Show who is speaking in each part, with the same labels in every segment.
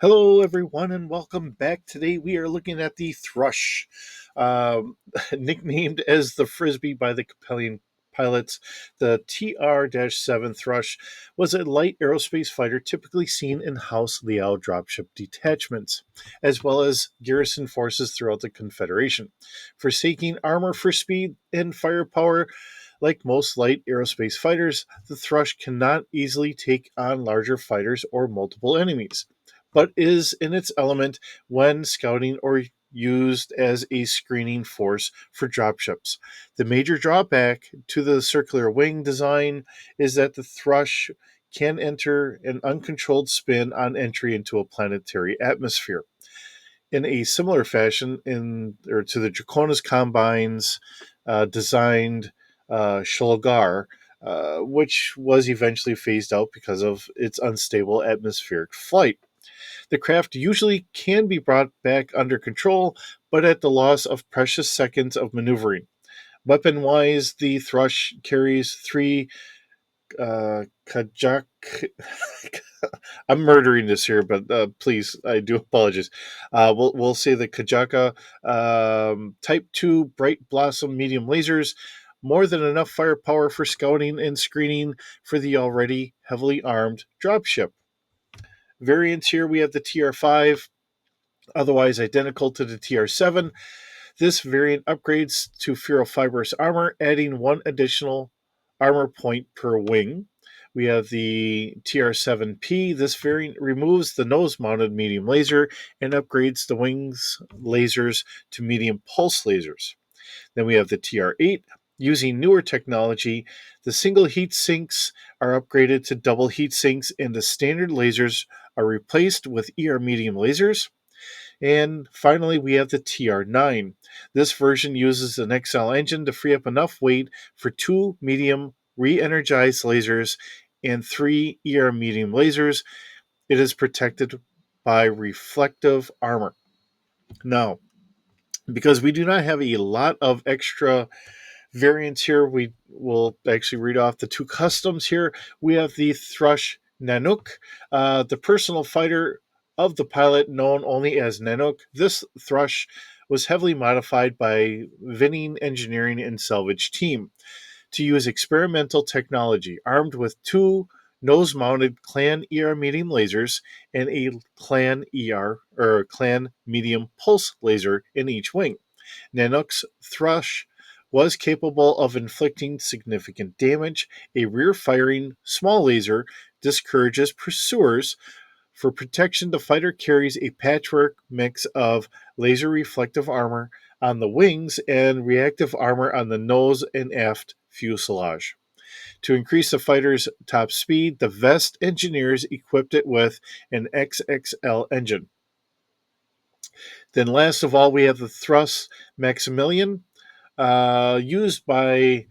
Speaker 1: Hello, everyone, and welcome back. Today we are looking at the Thrush, um, nicknamed as the Frisbee by the Capellian pilots. The TR-7 Thrush was a light aerospace fighter typically seen in House Liao dropship detachments, as well as garrison forces throughout the Confederation. Forsaking armor for speed and firepower, like most light aerospace fighters, the Thrush cannot easily take on larger fighters or multiple enemies, but is in its element when scouting or used as a screening force for dropships. The major drawback to the circular wing design is that the Thrush can enter an uncontrolled spin on entry into a planetary atmosphere. In a similar fashion, to the Draconis Combines designed Shulgar, which was eventually phased out because of its unstable atmospheric flight. The craft usually can be brought back under control, but at the loss of precious seconds of maneuvering. Weapon wise, the Thrush carries three Kajak. I'm murdering this here, but please, I do apologize. We'll say the Kajaka Type 2 Bright Blossom medium lasers, more than enough firepower for scouting and screening for the already heavily armed dropship. Variants here we have the TR5, otherwise identical to the TR7. This variant upgrades to ferrofibrous armor, adding one additional armor point per wing. We have the TR7P. This variant removes the nose mounted medium laser and upgrades the wings lasers to medium pulse lasers. Then we have the TR8. Using newer technology, the single heat sinks are upgraded to double heat sinks, and the standard lasers are replaced with medium lasers. And finally, we have the TR9. This version uses an XL engine to free up enough weight for two medium re energized lasers and three medium lasers. It is protected by reflective armor. Now, because we do not have a lot of extra variants here, we will actually read off the two customs here. We have the Thrush Nanook, the personal fighter of the pilot known only as Nanook. This Thrush was heavily modified by Vinning Engineering and Salvage Team to use experimental technology, armed with two nose-mounted Clan medium lasers and a Clan medium pulse laser in each wing. Nanook's Thrush was capable of inflicting significant damage. A rear-firing small laser discourages pursuers. For protection, the fighter carries a patchwork mix of laser reflective armor on the wings and reactive armor on the nose and aft fuselage. To increase the fighter's top speed, the Vest engineers equipped it with an XXL engine. Then, last of all, we have the Thrust Maximilian, used by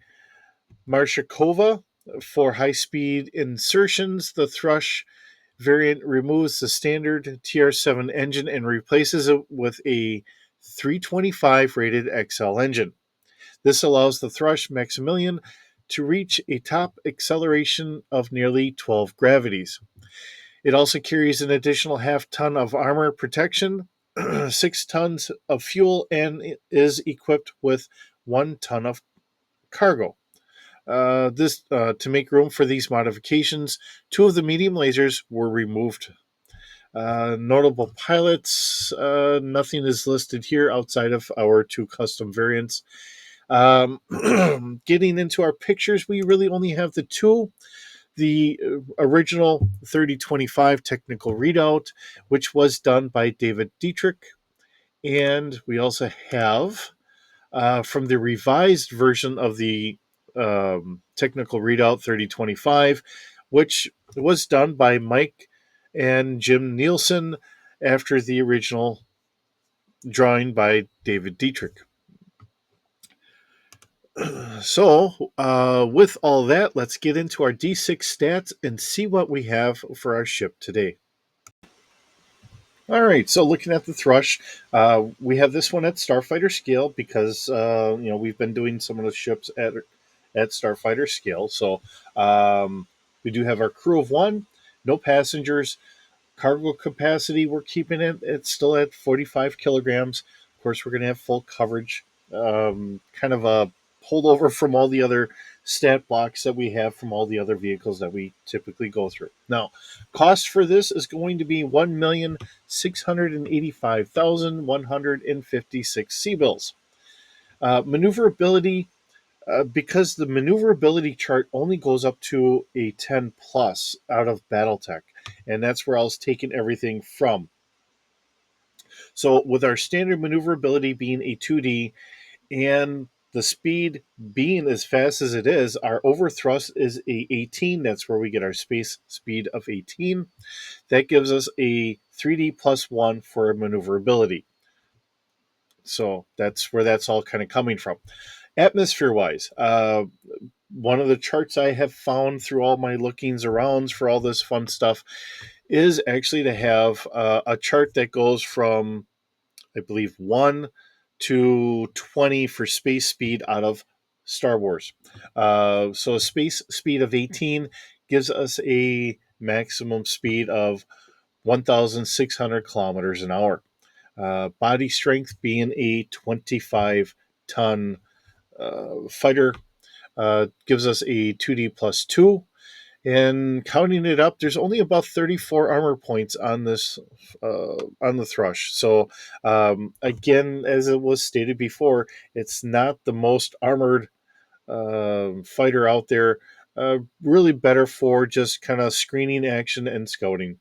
Speaker 1: Marshakova for high speed insertions. The Thrush variant removes the standard TR7 engine and replaces it with a 325 rated XL engine. This allows the Thrush Maximilian to reach a top acceleration of nearly 12 gravities. It also carries an additional half ton of armor protection, 6 tons of fuel, and is equipped with 1 ton of cargo. This to make room for these modifications, two of the medium lasers were removed. Notable pilots, nothing is listed here outside of our two custom variants. Getting into our pictures, we really only have the two. The original 3025 technical readout, which was done by David Dietrich. And we also have from the revised version of the technical readout 3025, which was done by Mike and Jim Nielsen after the original drawing by David Dietrich. So, with all that, let's get into our D6 stats and see what we have for our ship today. All right, so looking at the Thrush, we have this one at Starfighter scale because we've been doing some of the ships at Starfighter scale. So we do have our crew of one, no passengers, Cargo capacity, we're keeping it's still at 45 kilograms. Of course, we're going to have full coverage, kind of a holdover from all the other stat blocks that we have from all the other vehicles that we typically go through. Now, cost for this is going to be 1,685,156 C-bills. Maneuverability, because the maneuverability chart only goes up to a 10 plus out of Battletech, and that's where I was taking everything from. So with our standard maneuverability being a 2D and the speed being as fast as it is, our overthrust is a 18. That's where we get our space speed of 18. That gives us a 3D plus 1 for maneuverability. So that's where that's all kind of coming from. Atmosphere wise, one of the charts I have found through all my lookings arounds for all this fun stuff is actually to have a chart that goes from, I believe, 1 to 20 for space speed out of Star Wars. So a space speed of 18 gives us a maximum speed of 1,600 kilometers an hour. Body strength being a 25 ton fighter gives us a 2D plus 2. And counting it up, there's only about 34 armor points on this on the Thrush. So again, as it was stated before, it's not the most armored fighter out there. Really better for just kind of screening action and scouting,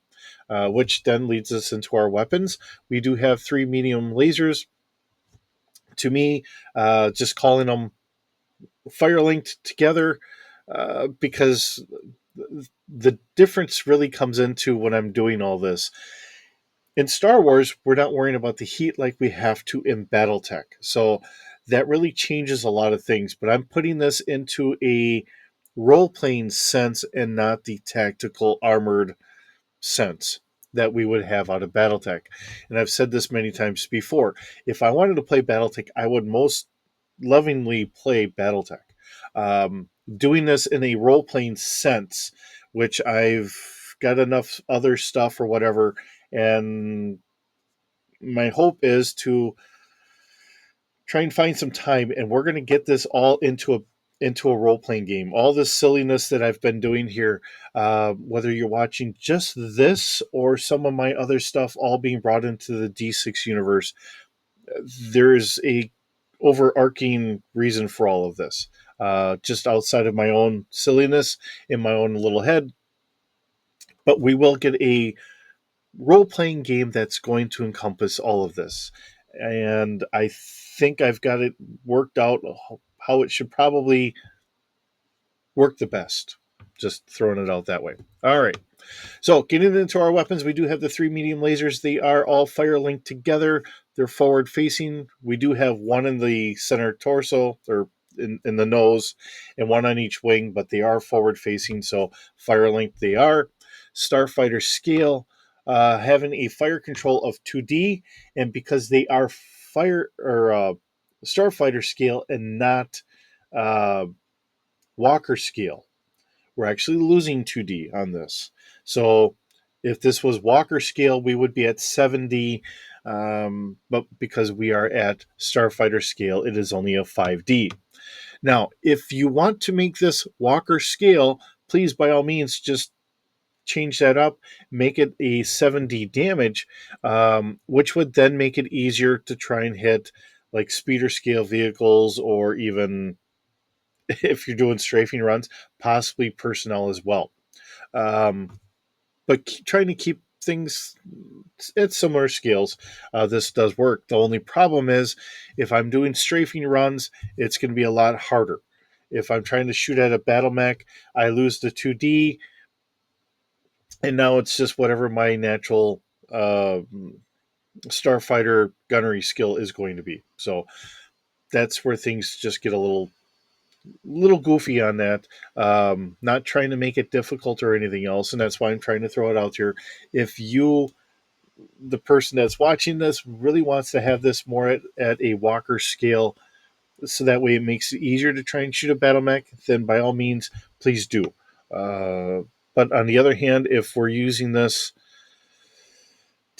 Speaker 1: which then leads us into our weapons. We do have 3 medium lasers. To me, just calling them fire linked together, because the difference really comes into when I'm doing all this. In Star Wars, we're not worrying about the heat like we have to in Battletech. So that really changes a lot of things. But I'm putting this into a role playing sense and not the tactical armored sense that we would have out of Battletech. And I've said this many times before. If I wanted to play Battletech, I would most lovingly play Battletech. Doing this in a role playing sense, which I've got enough other stuff or whatever, and my hope is to try and find some time, and we're going to get this all into a role playing game. All this silliness that I've been doing here, whether you're watching just this or some of my other stuff, all being brought into the D6 universe, there's a overarching reason for all of this. Just outside of my own silliness in my own little head, but we will get a role playing game that's going to encompass all of this. And I think I've got it worked out how it should probably work the best. Just throwing it out that way. All right. So, getting into our weapons, we do have the 3 medium lasers. They are all fire linked together. They're forward facing. We do have one in the center torso or in the nose and one on each wing, but they are forward facing. So, fire linked they are. Starfighter scale, having a fire control of 2D, and because they are fire or starfighter scale and not uh, Walker scale, we're actually losing 2D on this. So if this was Walker scale, we would be at 7D. But because we are at Starfighter scale, it is only a 5D. Now, if you want to make this Walker scale, please, by all means, just change that up, make it a 7D damage, which would then make it easier to try and hit like speeder scale vehicles, or even if you're doing strafing runs, possibly personnel as well. But trying to keep things at similar scales, this does work. The only problem is if I'm doing strafing runs, it's going to be a lot harder. If I'm trying to shoot at a battle mech, I lose the 2D, and now it's just whatever my natural starfighter gunnery skill is going to be. So that's where things just get a little goofy on that. Not trying to make it difficult or anything else, and that's why I'm trying to throw it out here. If you, the person that's watching this, really wants to have this more at a Walker scale, so that way it makes it easier to try and shoot a battle mech, then by all means, please do. But on the other hand, if we're using this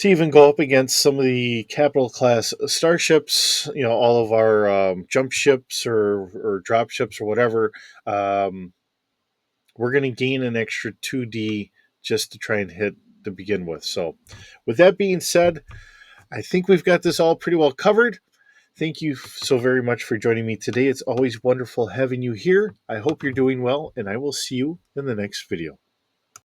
Speaker 1: to even go up against some of the capital class starships, all of our jump ships or drop ships or whatever. Um, we're going to gain an extra 2D just to try and hit to begin with. So, with that being said, I think we've got this all pretty well covered. Thank you so very much for joining me today. It's always wonderful having you here. I hope you're doing well, and I will see you in the next video.